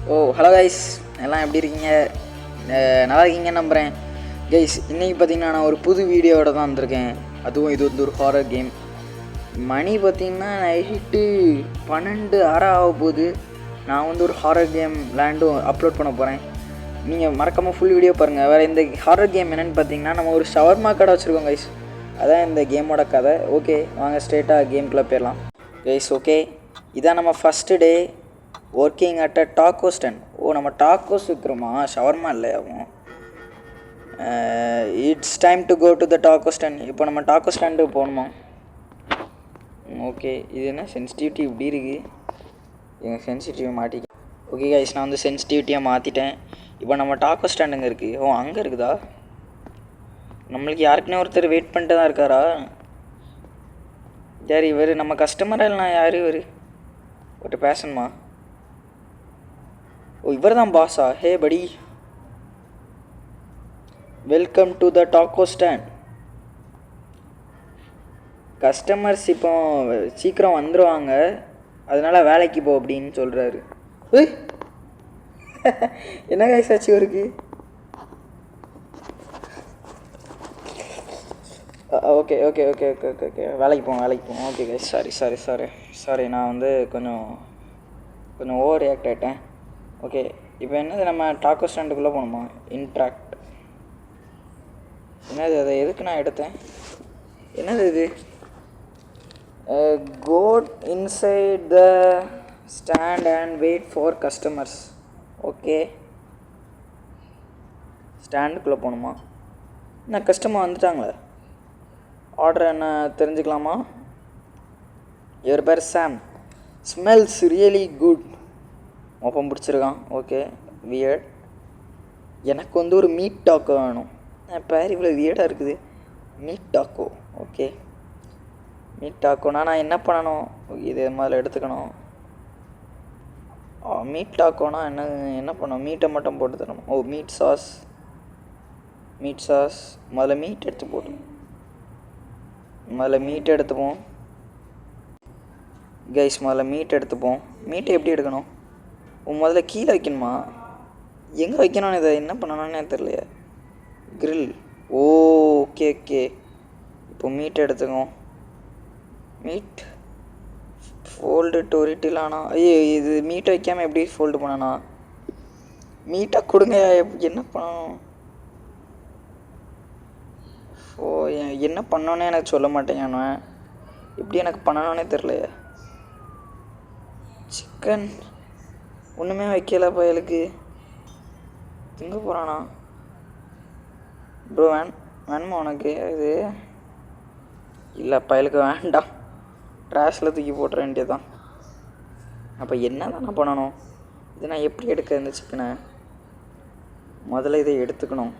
Hello guys, எல்லாம் எப்படி இருக்கீங்க? நல்லா இருக்கீங்கன்னு நம்புகிறேன். கைஸ், இன்றைக்கி பார்த்தீங்கன்னா நான் ஒரு புது வீடியோவோட தான் வந்திருக்கேன். அதுவும் இது வந்து ஒரு ஹாரர் கேம். மணி பார்த்திங்கன்னா நைட்டு 12 ஆக போகுது. நான் வந்து ஒரு ஹாரர் கேம் விளையாண்டும் அப்லோட் பண்ண போகிறேன். நீங்கள் மறக்காமல் ஃபுல் வீடியோ பாருங்கள். வேறு இந்த ஹாரர் கேம் என்னென்னு பார்த்தீங்கன்னா, நம்ம ஒரு ஷவர்மா கடை வச்சுருக்கோம் கைஸ். அதான் இந்த கேமோட கதை. ஓகே, வாங்க ஸ்ட்ரெயிட்டாக கேம்குள்ளே போயிடலாம். கைஸ், ஓகே, இதான் நம்ம first day working at a taco stand. நம்ம டாக்கோஸ் விற்கிறோமா, ஷவர்மா இல்லையாவும். It's time to go to the taco stand. இப்போ நம்ம டாக்கோ ஸ்டாண்டுக்கு போகணுமா? ஓகே, இது என்ன சென்சிட்டிவிட்டி இப்படி இருக்குது? எங்கள் சென்சிட்டிவ் மாட்டிக்க. ஓகே கைஸ், நான் வந்து சென்சிட்டிவிட்டியாக மாற்றிட்டேன். இப்போ நம்ம டாக்கோ ஸ்டாண்டுங்க இருக்குது. அங்கே இருக்குதா? நம்மளுக்கு யாருக்குன்னே ஒருத்தர் வெயிட் பண்ணிட்டு தான் இருக்காரா? யார் இவர்? நம்ம கஸ்டமராக இல்லைனா யார் இவர்? ஒரு பேசணுமா? இவர் தான் பாஸா? ஹே படி, welcome to the taco stand. Customers இப்போ சீக்கிரம் வந்துடுவாங்க, அதனால வேலைக்கு போ அப்படின்னு சொல்கிறாரு. என்ன கைஸ் ஆச்சு இவருக்கு? Okay okay okay okay okay okay வேலைக்கு போவோம். ஓகே கைஸ், சாரி நான் வந்து கொஞ்சம் ஓவர் ரியாக்ட் ஆகிட்டேன். ஓகே, இப்போ என்னது, நம்ம டாக்கோ ஸ்டாண்டுக்குள்ளே போகணுமா? இன்ட்ராக்ட் என்னது? அதை எதுக்கு நான் எடுத்தேன்? என்னது இது? Go inside the stand and wait for customers. Okay, ஸ்டாண்டுக்குள்ளே போகணுமா? என்ன கஸ்டமர் வந்துட்டாங்களே? ஆர்டர் என்ன தெரிஞ்சுக்கலாமா? இவர் பேர் சாம். Smells really good. மொப்பம் பிடிச்சிருக்கான். Okay, weird. எனக்கு வந்து ஒரு மீட் டாக்கோ வேணும். பேர் இவ்வளோ வியர்டாக இருக்குது. மீட் டாக்கோ. ஓகே, மீட் டாக்கோனா நான் என்ன பண்ணணும்? இது முதல்ல எடுத்துக்கணும். மீட் டாக்கோனா என்ன பண்ணணும்? மீட்டை மட்டும் போட்டு தரணும். Meet sauce. முதல்ல மீட் எடுத்துப்போம் கைஸ். மீட்டை எப்படி எடுக்கணும்? முதல்ல கீழே வைக்கணுமா? எங்கே வைக்கணும்னு இதை என்ன பண்ணணும்னு தெரியலையே. கிரில். ஓகே. இப்போ மீட்டை எடுத்துக்கோம். Meet fold டொரிட்டிலானா? ஐயோ, இது மீட்டை வைக்காமல் எப்படி ஃபோல்டு பண்ணனா? மீட்டை கொடுங்க. என்ன பண்ணணும்? என்ன பண்ணோன்னே எனக்கு சொல்ல மாட்டேங்க. எப்படி எனக்கு பண்ணணுன்னே தெரியலையே. சிக்கன் ஒன்றுமே வைக்கல பயலுக்கு. திங்க போகிறானா? ப்ரோ வேணுமா உனக்கு இது? இல்லை, பயலுக்கு வேண்டாம். ட்ராஷில் தூக்கி போட்டுற வேண்டியதான். அப்போ என்ன தான் நான் பண்ணணும்? இது நான் எப்படி எடுக்க இந்த சிக்கனை? முதல்ல இதை எடுத்துக்கணும்.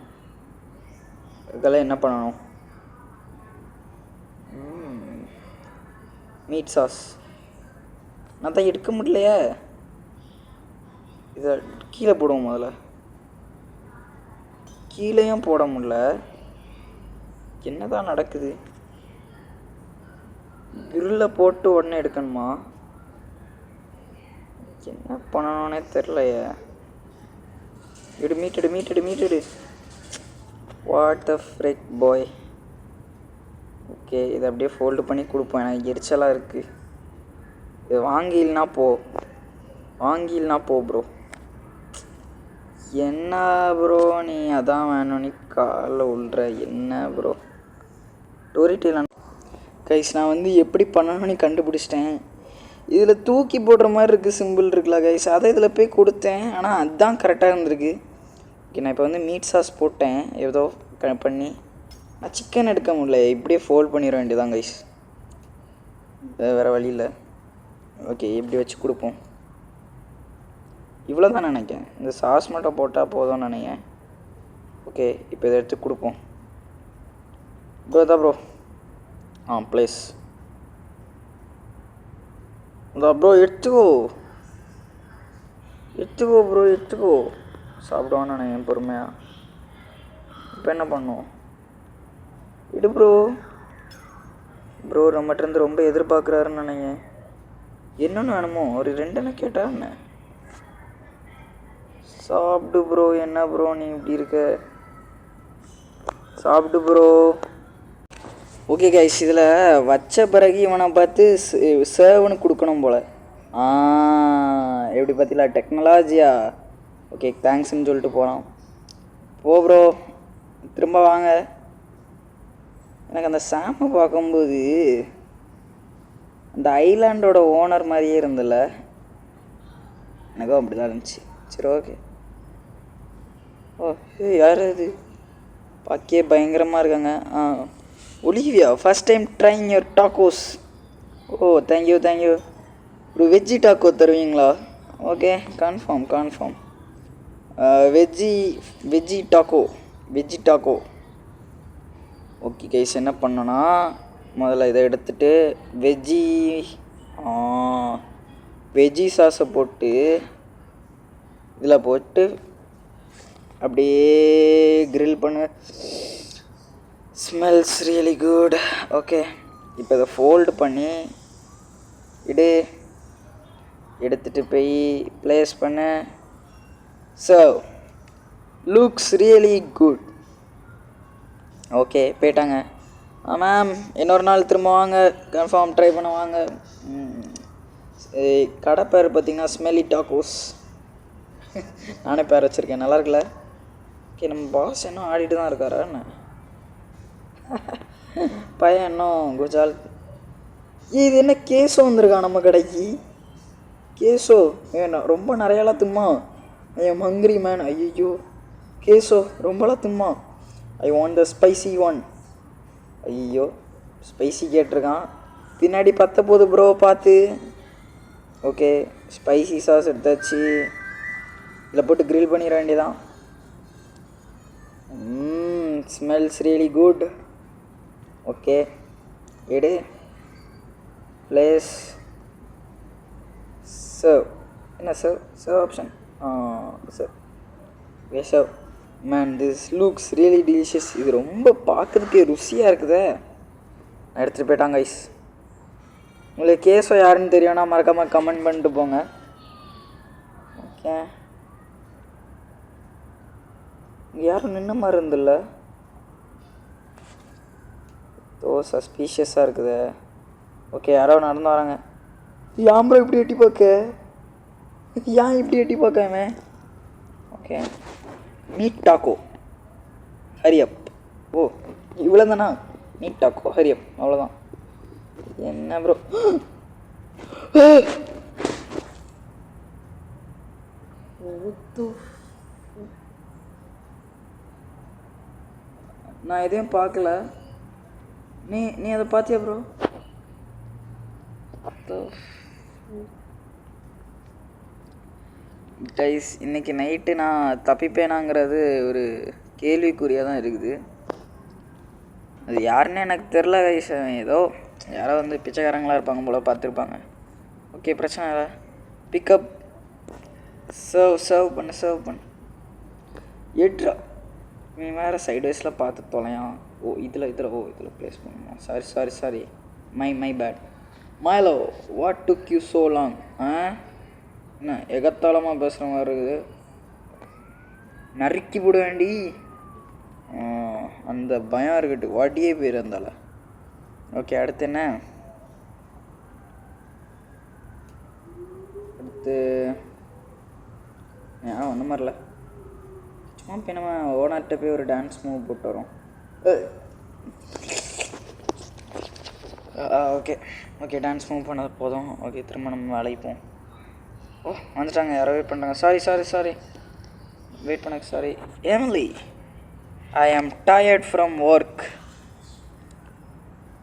இதெல்லாம் என்ன பண்ணணும்? மீட் சாஸ் நான் தான் எடுக்க முடியலையே. இதை கீழே போடுவோம். முதல்ல கீழேயும் போட முடியல. என்னதான் நடக்குது? கிரில்லில் போட்டு உடனே எடுக்கணுமா? என்ன பண்ணணுன்னே தெரிலையே. மீட்டடு. What the frick boy. Okay, இதை அப்படியே ஃபோல்டு பண்ணி கொடுப்போம். எனக்கு எரிச்சலாக இருக்குது. இது வாங்கில்னா போ ப்ரோ. என்ன ப்ரோ நீ அதான் வேணும், நீ காலில் உள்ற. என்ன ப்ரோ டொரிட்டில கைஸ், நான் வந்து எப்படி பண்ணணும்னு கண்டுபிடிச்சிட்டேன். இதில் தூக்கி போடுற மாதிரி இருக்குது, சிம்பிள் இருக்குல்ல கைஸ். அதை இதில் போய் கொடுத்தேன், ஆனால் அதுதான் கரெக்டாக இருந்திருக்கு. ஓகே, நான் இப்போ வந்து மீட் சாஸ் போட்டேன் ஏதோ பண்ணி. நான் சிக்கன் எடுக்க முடியல. இப்படியே ஃபோல்ட் பண்ணிட வேண்டியதான் கைஸ், வேறு வழி இல்லை. ஓகே, இப்படி வச்சு கொடுப்போம். இவ்வளோ தான் நினைக்கிறேன். இந்த சாஸ் மட்டும் போட்டால் போதும்னு நினைக்கிறேன். ஓகே, இப்போ இதை எடுத்து கொடுப்போம். ப்ரோ ப்ளீஸ் ப்ரோ எடுத்துக்கோ ப்ரோ. சாப்பிடுவான்னு நினைக்கிறேன் பொறுமையாக. இப்போ என்ன பண்ணுவோம்? இடு ப்ரோ நம்மகிட்ட ரொம்ப எதிர்பார்க்குறாருன்னு நினைக்கிறேன். என்னென்னு வேணுமோ ஒரு 2 கேட்டா என்ன? சாப்பிடு ப்ரோ. என்ன ப்ரோ நீ இப்படி இருக்க? சாப்பிடு ப்ரோ. ஓகே கைஸ், இதில் வச்ச பிறகு இவனை பார்த்து சர்வ்னு கொடுக்கணும் போல். எப்படி பார்த்தீங்களா டெக்னாலஜியா? ஓகே தேங்க்ஸ்ன்னு சொல்லிட்டு போகலாம். போ ப்ரோ, திரும்ப வாங்க. எனக்கு அந்த சாமை பார்க்கும்போது அந்த ஐலாண்டோட ஓனர் மாதிரியே இருந்தில்ல, எனக்கும் அப்படி தான் இருந்துச்சு. சரி ஓகே. ஓ யார் அது? பாக்கே பயங்கரமாக இருக்காங்க. Olivia, first time trying your tacos. Oh thank you thank you. ஒரு வெஜ்ஜி டாக்கோ தருவீங்களா? Okay confirm. Veggie taco. Okay guys, என்ன பண்ணோன்னா முதல்ல இதை எடுத்துகிட்டு வெஜ்ஜி சாஸை போட்டு இதில் போட்டு அப்படியே கிரில் பண்ணு. Smells really good. ஓகே, இப்போ இதை ஃபோல்டு பண்ணி எடுத்துகிட்டு போய் ப்ளேஸ் பண்ண. Serve. Looks really good. Okay போயிட்டாங்க. மேம் இன்னொரு நாள் திரும்ப வாங்க, கன்ஃபார்ம் ட்ரை பண்ண வாங்க. கடை பேர் பார்த்திங்கன்னா ஸ்மெல்லி டாக்கோஸ். நானே பேர் வச்சுருக்கேன், நல்லா இருக்குல்ல? ஓகே, நம்ம பாஸ் இன்னும் ஆடிட்டு தான் இருக்காரா என்ன? பையன் இன்னும் குஜால். இது என்ன கேஸோ வந்திருக்கான் நம்ம கடைக்கு? கேஸோ ரொம்ப நிறையாலாம் திம்மா. ஐயம் ஹங்க்ரி மேன். ஐயோ கேஸோ ரொம்பலாம் திம்மா. I want the spicy one. ஐயோ ஸ்பைசி கேட்டிருக்கான். பின்னாடி பற்ற போது ப்ரோ பார்த்து. ஓகே ஸ்பைசி சாஸ் எடுத்தாச்சு. இதில் போட்டு கிரில் பண்ணிட வேண்டியதான். Smells really good. ஓகே எடு ப்ளேஸ் சர்வ். என்ன serve option? Serve man, this looks really delicious. இது ரொம்ப பார்க்குறதுக்கே ருசியாக இருக்குதே. எடுத்துகிட்டு போயிட்டாங்க கைஸ். உங்களுக்கு கேஸோ யாருன்னு தெரியும்னா மறக்காமல் கமெண்ட் பண்ணிட்டு போங்க. ஓகே, யாரும் நின்ன மாதிரி இருந்தில்ல? சஸ்பீஷியஸாக இருக்குது. ஓகே யாரோ நடந்து வராங்க. யாம்பரோ இப்படி எட்டி பார்க்க? ஏன் இப்படி எட்டி பார்க்காம? Okay meet டாக்கோ ஹரியப். ஓ இவ்வளோ தானா? மீட் டாக்கோ ஹரியப், அவ்வளோதான். என்ன ப்ரோ? நான் எதையும் பார்க்கல. நீ அதை பார்த்தியா ப்ரோ? கைஸ் இன்றைக்கி நைட்டு நான் தப்பிப்பேனாங்கிறது ஒரு கேள்விக்குறியாக தான் இருக்குது. அது யாருன்னு எனக்கு தெரில கைஸ். ஏதோ யாரோ வந்து பிச்சைக்காரங்களாக இருப்பாங்க போல், பார்த்துருப்பாங்க. ஓகே பிரச்சனை இல்லை. பிக்கப். சர்வ் பண்ணு. எட்ரா நீ வேறு சைட் வைஸில் பார்த்து தொலையான். இதில் ப்ளேஸ் பண்ணணும். Sorry my bad. Milo what took you so long? என்ன எகத்தாளமாக பேசுகிற மாதிரி இருக்குது. நறுக்கி போட வேண்டி அந்த பயம் இருக்கட்டு. வாட்டியே பேர் இருந்தால. ஓகே அடுத்து என்ன? அடுத்து ஒன்றும் மாதிரில சும்மா போய் நம்ம ஓனர்கிட்ட போய் ஒரு டான்ஸ் மூவ் போட்டு வரோம். ஓகே டான்ஸ் மூவ் பண்ணது போதும். ஓகே திரும்ப நம்ம வேலைக்கு போவோம். வந்துட்டாங்க, யாரோ வெயிட் பண்ணுறாங்க. சாரி வெயிட் பண்ண. சாரி எமிலி, ஐ ஆம் டயர்ட் ஃப்ரம் ஒர்க்.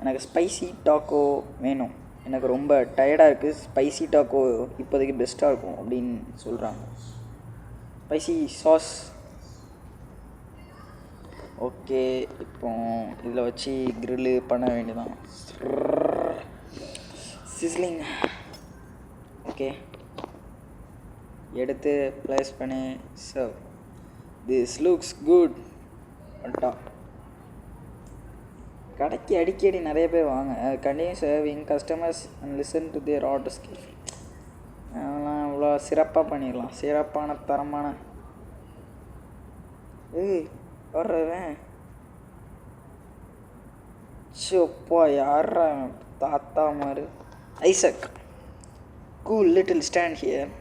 எனக்கு ஸ்பைசி டாக்கோ வேணும். எனக்கு ரொம்ப டயர்டாக இருக்குது. ஸ்பைசி டாக்கோ இப்போதைக்கு பெஸ்ட்டாக இருக்கும் அப்படின்னு சொல்கிறாங்க. Spicy sauce. ஓகே இப்போ இதில் வச்சு கிரில்லு பண்ண வேண்டியதான். சிஸ்லிங். ஓகே எடுத்து ப்ளேஸ் பண்ணி சர்வ். This looks good. கடைக்கு அடிக்கடி நிறைய பேர் வாங்க. Continue serving customers and listen to their orders carefully. அதெல்லாம் இவ்வளோ சிறப்பாக பண்ணிடலாம். சிறப்பான தரமான ஏய் வர்றவன் சோப்பா யாரா தாத்தா மாதிரி. Isaac, cool little stand here.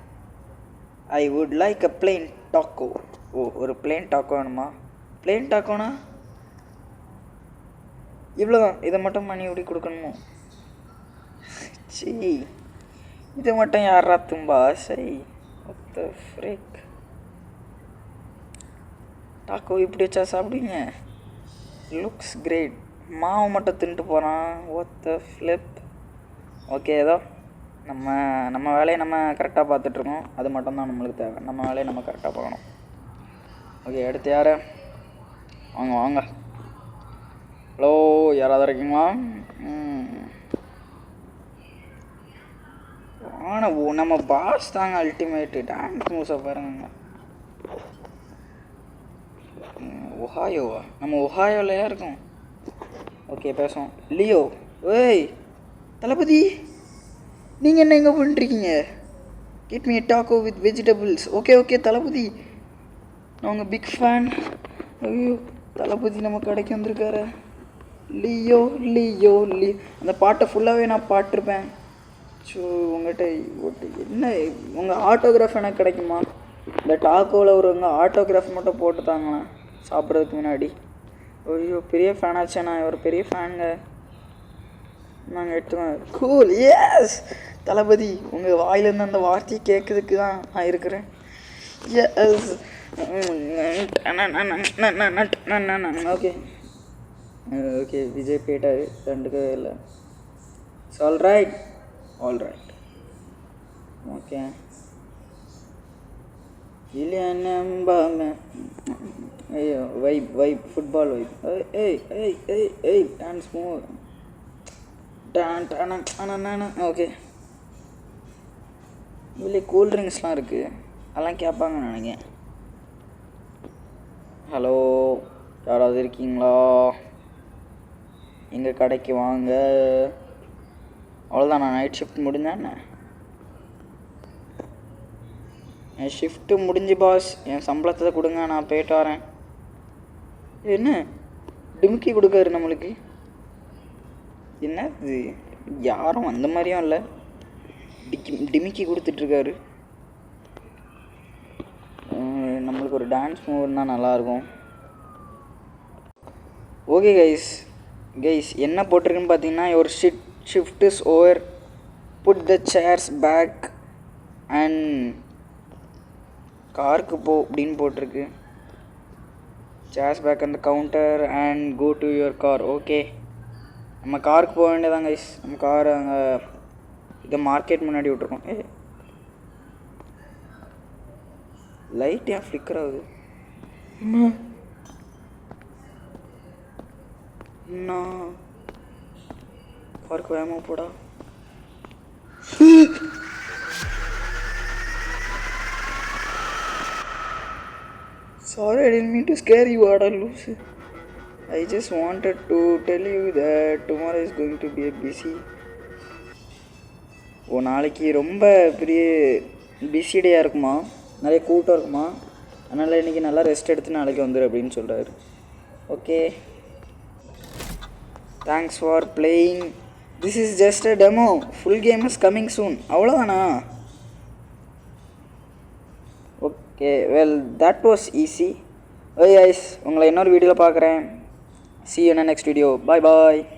I would like a plain taco. Oh, ஒரு பிளெயின் டாக்கோ வேணுமா? பிளெயின் டாக்கோனா இவ்வளோதான், இதை மட்டும் மணி எப்படி கொடுக்கணுமோ? சி, இதை மட்டும் யாரா தும்பா? சரி, ஒத்த ஃப்ரேக் டாக்கோ இப்படி வச்சா சாப்பிடுவீங்க? Looks great. மாவு மட்டும் தின்ட்டு போகிறான். ஒத்த ஃப்ளிப். ஓகே, ஏதோ நம்ம வேலையை நம்ம கரெக்டாக பார்த்துட்ருக்கோம். அது மட்டும்தான் நம்மளுக்கு தேவை. நம்ம வேலையை நம்ம கரெக்டாக பார்க்கணும். ஓகே, அடுத்து யார்? வாங்க வாங்க. ஹலோ, யாராவது இருக்கீங்களா? ஆனால் நம்ம பாஸ் தாங்க அல்டிமேட்டு. டான்ஸ் மூஸை பாருங்க. ஒஹாயோவா? நம்ம ஒஹாயோலையா இருக்கோம். ஓகே, பேசுவோம். லியோ, ஏய் தளபதி, நீங்கள் என்ன எங்கே பண்ணிருக்கீங்க? Get me taco with vegetables. Okay தளபதி, நான் உங்கள் பிக் ஃபேன். ஐயோ, தளபதி நம்ம கடைக்கு வந்திருக்காரு. லியோ லியோ லி அந்த பாட்டை ஃபுல்லாகவே நான் பாட்டிருப்பேன். ஸோ உங்கள்கிட்ட என்ன உங்கள் ஆட்டோகிராஃப் எனக்கு கிடைக்குமா? இந்த டாக்கோவில் ஒருவங்க ஆட்டோகிராஃப் மட்டும் போட்டுத்தாங்களா சாப்பிட்றதுக்கு முன்னாடி? ஐயோ, பெரிய ஃபேனாச்சே. நான் ஒரு பெரிய ஃபேனுங்க. நாங்கள் எடுத்துக்கோங்க. கூல். எஸ் தளபதி, உங்கள் வாயிலேருந்து அந்த வார்த்தையை கேட்குறதுக்கு தான் நான் இருக்கிறேன். எஸ். ஓகே ஓகே, விஜய் போயிட்டாரு, ரெண்டுக்கவே இல்லை. It's all right. ஓகே, இல்லையானே. ஐயோ, வைப் ஃபுட்பால் வைப். ஏய் டான்ஸ் மூவ். ஓகே, இல்லை கூல் ட்ரிங்க்ஸ்லாம் இருக்குது, அதெல்லாம் கேட்பாங்கன்னு நினைக்கிறேன். ஹலோ, யாராவது இருக்கீங்களா? எங்கள் கடைக்கு வாங்க. அவ்வளோதான், நான் நைட் ஷிஃப்ட் முடிஞ்சேன். என் ஷிஃப்ட்டு முடிஞ்சு பாஸ், என் சம்பளத்தை கொடுங்க, நான் போயிட்டு வரேன். என்ன டிமிக்கி கொடுக்காரு நம்மளுக்கு? என்ன இது? யாரும் அந்த மாதிரியும் இல்லை, டிமிக்கி கொடுத்துட்ருக்காரு. நம்மளுக்கு ஒரு டான்ஸ் மூவ் இருந்தால் நல்லாயிருக்கும். ஓகே கைஸ் என்ன போட்டிருக்குன்னு பார்த்தீங்கன்னா, ஒரு shift is over, put the chairs back and காருக்கு போ அப்படின்னு போட்டிருக்கு. சேர்ஸ் பேக் அந்த counter and go to your car. Okay, நம்ம காருக்கு போக வேண்டியதான் கைஸ். நம்ம கார் அங்கே இதை மார்க்கெட் முன்னாடி விட்ருக்கோம். லைட் ஏன் ஃப்ளிக்கர் ஆகுது? என்ன காருக்கு வேகமாக போடா. Sorry, I didn't mean to scare you, Ada Loose. I just wanted to tell you that tomorrow is going to be a busy. நாளைக்கு ரொம்ப பெரிய பிஸி டேயாக இருக்குமா, நிறைய கூட்டம் இருக்குமா, அதனால் இன்றைக்கி நல்லா ரெஸ்ட் எடுத்து நாளைக்கு வந்துடு அப்படின்னு சொல்கிறாரு. Okay, thanks for playing. This is just a demo, full game is coming soon. அவ்வளோதானா? Okay, well that was easy. Okay guys, உங்களை இன்னொரு வீடியோவில் பார்க்குறேன். See you in the next video. Bye bye.